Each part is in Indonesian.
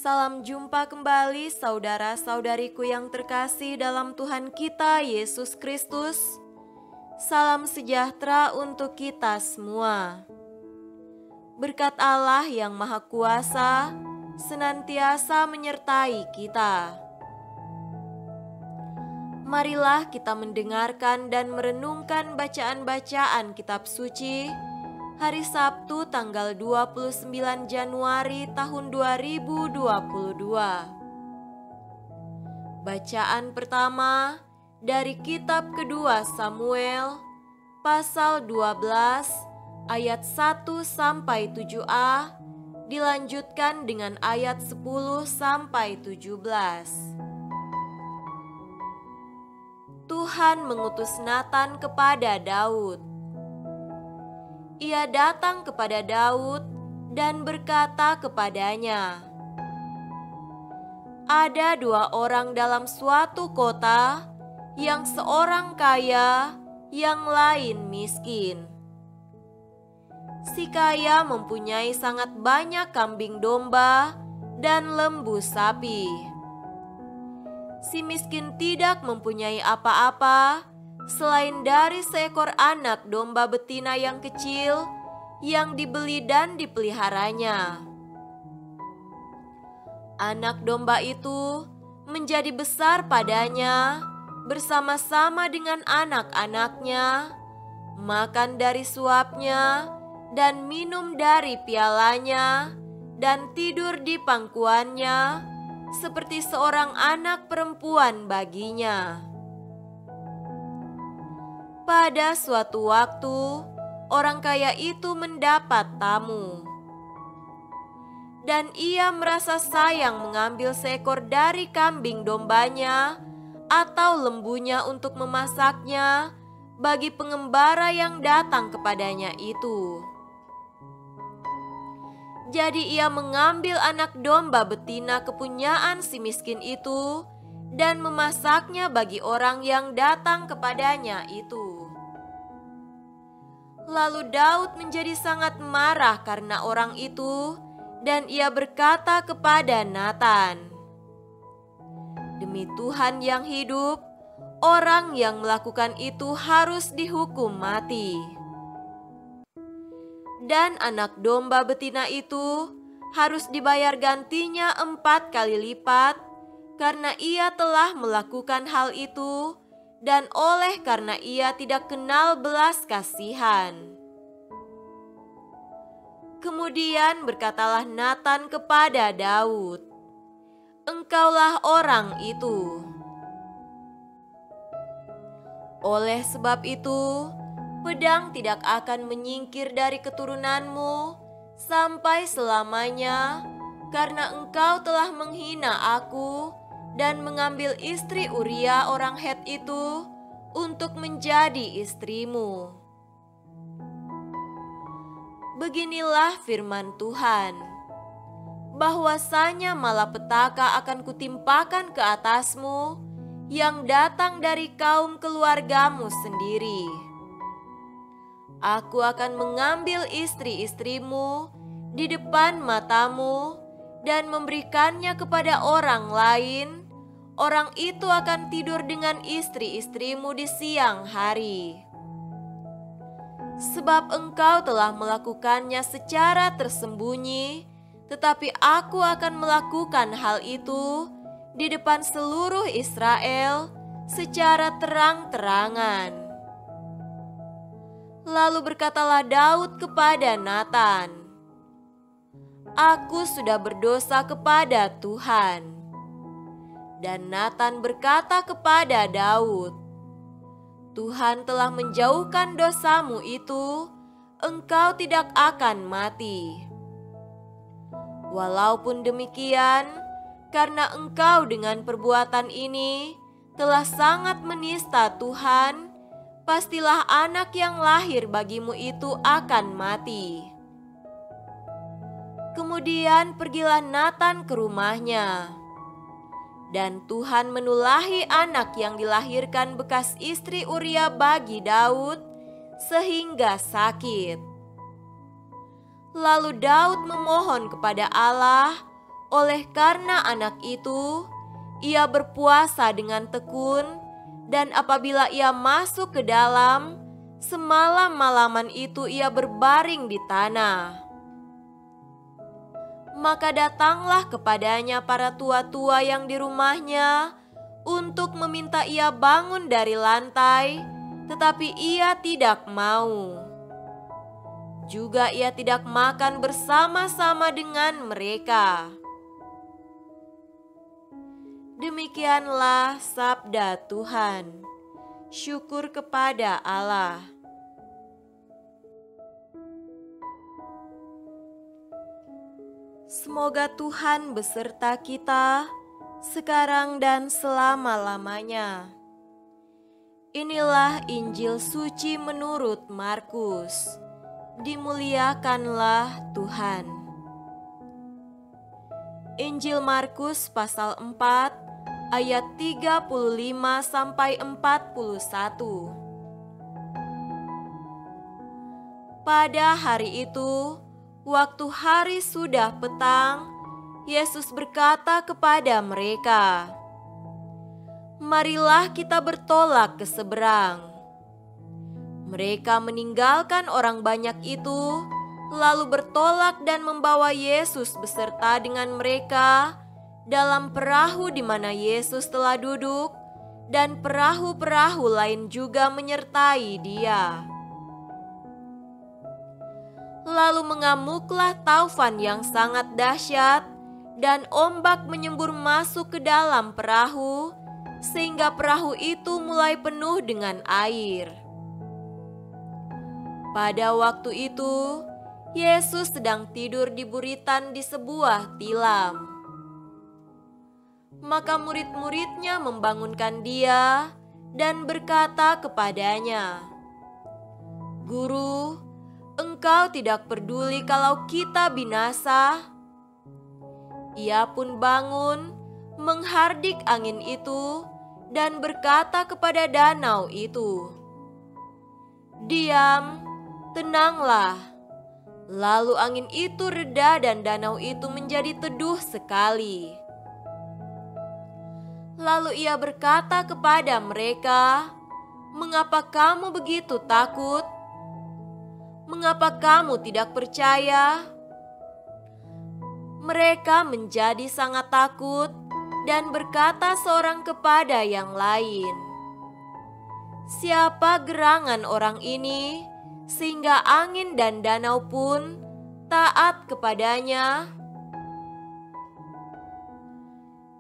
Salam jumpa kembali saudara-saudariku yang terkasih dalam Tuhan kita Yesus Kristus. Salam sejahtera untuk kita semua. Berkat Allah yang Maha Kuasa senantiasa menyertai kita. Marilah kita mendengarkan dan merenungkan bacaan-bacaan kitab suci hari Sabtu tanggal 29 Januari tahun 2022. Bacaan pertama dari kitab kedua Samuel pasal 12 ayat 1 sampai 7a, dilanjutkan dengan ayat 10 sampai 17. Tuhan mengutus Natan kepada Daud. Ia datang kepada Daud dan berkata kepadanya, "Ada dua orang dalam suatu kota, yang seorang kaya, yang lain miskin. Si kaya mempunyai sangat banyak kambing domba dan lembu sapi. Si miskin tidak mempunyai apa-apa selain dari seekor anak domba betina yang kecil yang dibeli dan dipeliharanya. Anak domba itu menjadi besar padanya bersama-sama dengan anak-anaknya, makan dari suapnya dan minum dari pialanya, dan tidur di pangkuannya seperti seorang anak perempuan baginya. Pada suatu waktu, orang kaya itu mendapat tamu, dan ia merasa sayang mengambil seekor dari kambing dombanya atau lembunya untuk memasaknya bagi pengembara yang datang kepadanya itu. Jadi ia mengambil anak domba betina kepunyaan si miskin itu dan memasaknya bagi orang yang datang kepadanya itu. Lalu Daud menjadi sangat marah karena orang itu, dan ia berkata kepada Natan, "Demi Tuhan yang hidup, orang yang melakukan itu harus dihukum mati." Dan anak domba betina itu harus dibayar gantinya 4 kali lipat, karena ia telah melakukan hal itu, dan oleh karena ia tidak kenal belas kasihan. Kemudian berkatalah Natan kepada Daud, "Engkaulah orang itu." Oleh sebab itu, pedang tidak akan menyingkir dari keturunanmu sampai selamanya, karena engkau telah menghina aku dan mengambil istri Uria orang Het itu untuk menjadi istrimu. Beginilah firman Tuhan, bahwasanya malapetaka akan kutimpakan ke atasmu yang datang dari kaum keluargamu sendiri. Aku akan mengambil istri-istrimu di depan matamu dan memberikannya kepada orang lain. Orang itu akan tidur dengan istri-istrimu di siang hari. Sebab engkau telah melakukannya secara tersembunyi, tetapi aku akan melakukan hal itu di depan seluruh Israel secara terang-terangan. Lalu berkatalah Daud kepada Natan, "Aku sudah berdosa kepada Tuhan." Dan Natan berkata kepada Daud, "Tuhan telah menjauhkan dosamu itu, engkau tidak akan mati. Walaupun demikian, karena engkau dengan perbuatan ini telah sangat menista Tuhan, pastilah anak yang lahir bagimu itu akan mati." Kemudian pergilah Natan ke rumahnya. Dan Tuhan menulahi anak yang dilahirkan bekas istri Uria bagi Daud, sehingga sakit. Lalu Daud memohon kepada Allah Oleh karena anak itu, ia berpuasa dengan tekun, dan apabila ia masuk ke dalam, semalam-malaman itu ia berbaring di tanah. Maka datanglah kepadanya para tua-tua yang di rumahnya untuk meminta ia bangun dari lantai, tetapi ia tidak mau. Juga ia tidak makan bersama-sama dengan mereka. Demikianlah sabda Tuhan. Syukur kepada Allah. Semoga Tuhan beserta kita sekarang dan selama-lamanya. Inilah Injil suci menurut Markus. Dimuliakanlah Tuhan. Injil Markus pasal 4 ayat 35 sampai 41. Pada hari itu, waktu hari sudah petang, Yesus berkata kepada mereka, "Marilah kita bertolak ke seberang." Mereka meninggalkan orang banyak itu, lalu bertolak dan membawa Yesus beserta dengan mereka dalam perahu di mana Yesus telah duduk, dan perahu-perahu lain juga menyertai Dia. Lalu mengamuklah taufan yang sangat dahsyat, dan ombak menyembur masuk ke dalam perahu, sehingga perahu itu mulai penuh dengan air. Pada waktu itu, Yesus sedang tidur di buritan di sebuah tilam. Maka murid-muridnya membangunkan Dia dan berkata kepadanya, "Guru, Engkau tidak peduli kalau kita binasa?" Ia pun bangun, menghardik angin itu, dan berkata kepada danau itu, "Diam, tenanglah." Lalu angin itu reda dan danau itu menjadi teduh sekali. Lalu ia berkata kepada mereka, "Mengapa kamu begitu takut? Mengapa kamu tidak percaya?" Mereka menjadi sangat takut dan berkata seorang kepada yang lain, "Siapa gerangan orang ini sehingga angin dan danau pun taat kepadanya?"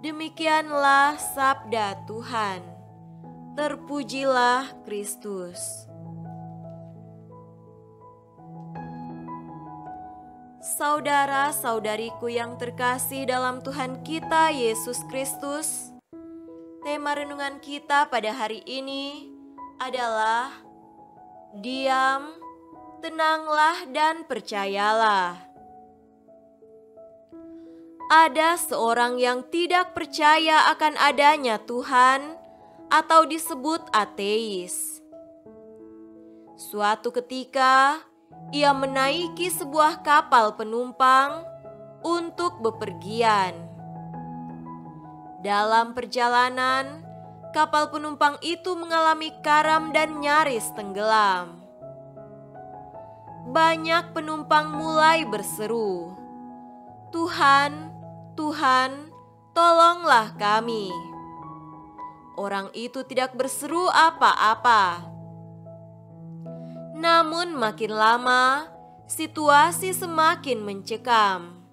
Demikianlah sabda Tuhan. Terpujilah Kristus. Saudara-saudariku yang terkasih dalam Tuhan kita Yesus Kristus, tema renungan kita pada hari ini adalah diam, tenanglah dan percayalah. Ada seorang yang tidak percaya akan adanya Tuhan atau disebut ateis. Suatu ketika, ia menaiki sebuah kapal penumpang untuk bepergian. Dalam perjalanan, kapal penumpang itu mengalami karam dan nyaris tenggelam. Banyak penumpang mulai berseru, "Tuhan, Tuhan, tolonglah kami." Orang itu tidak berseru apa-apa. Namun makin lama, situasi semakin mencekam.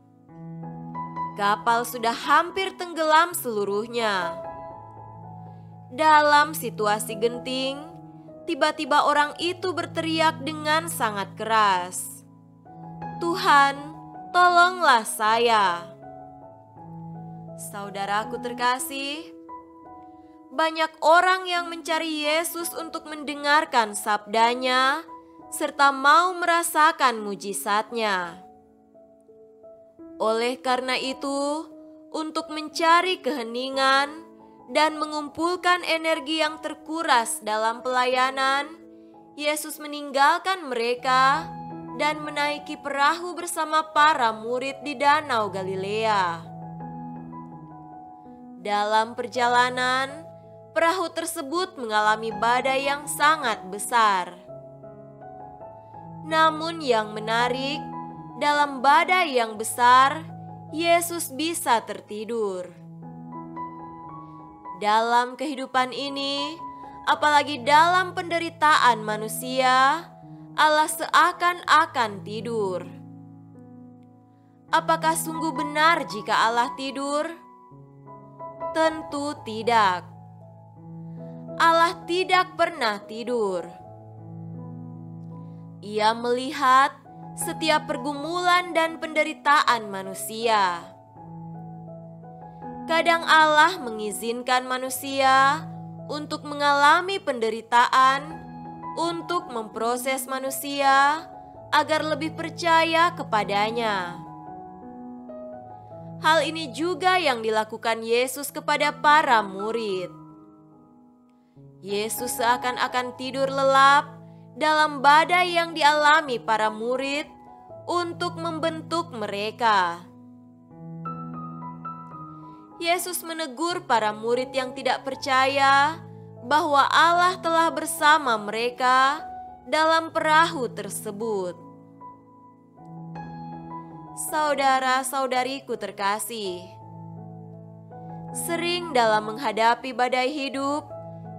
Kapal sudah hampir tenggelam seluruhnya. Dalam situasi genting, tiba-tiba orang itu berteriak dengan sangat keras, "Tuhan, tolonglah saya." Saudaraku terkasih, banyak orang yang mencari Yesus untuk mendengarkan sabdanya serta mau merasakan mujizatnya. Oleh karena itu, untuk mencari keheningan dan mengumpulkan energi yang terkuras dalam pelayanan, Yesus meninggalkan mereka dan menaiki perahu bersama para murid di Danau Galilea. Dalam perjalanan, perahu tersebut mengalami badai yang sangat besar. Namun yang menarik, dalam badai yang besar, Yesus bisa tertidur. Dalam kehidupan ini, apalagi dalam penderitaan manusia, Allah seakan-akan tidur. Apakah sungguh benar jika Allah tidur? Tentu tidak. Allah tidak pernah tidur. Ia melihat setiap pergumulan dan penderitaan manusia. Kadang Allah mengizinkan manusia untuk mengalami penderitaan untuk memproses manusia agar lebih percaya kepadanya. Hal ini juga yang dilakukan Yesus kepada para murid. Yesus seakan-akan tidur lelap dalam badai yang dialami para murid untuk membentuk mereka. Yesus menegur para murid yang tidak percaya bahwa Allah telah bersama mereka dalam perahu tersebut. Saudara-saudariku terkasih, sering dalam menghadapi badai hidup,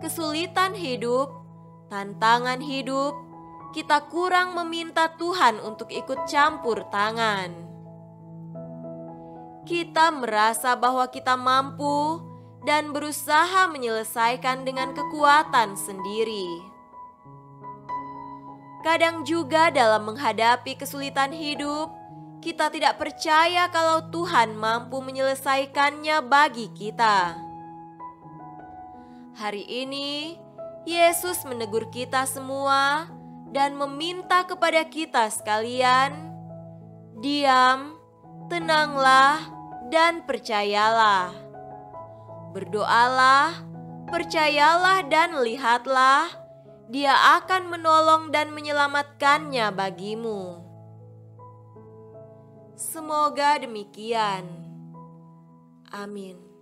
kesulitan hidup, tantangan hidup, kita kurang meminta Tuhan untuk ikut campur tangan. Kita merasa bahwa kita mampu dan berusaha menyelesaikan dengan kekuatan sendiri. Kadang juga dalam menghadapi kesulitan hidup, kita tidak percaya kalau Tuhan mampu menyelesaikannya bagi kita. Hari ini, Yesus menegur kita semua dan meminta kepada kita sekalian, diam, tenanglah, dan percayalah. Berdoalah, percayalah dan lihatlah, Dia akan menolong dan menyelamatkannya bagimu. Semoga demikian. Amin.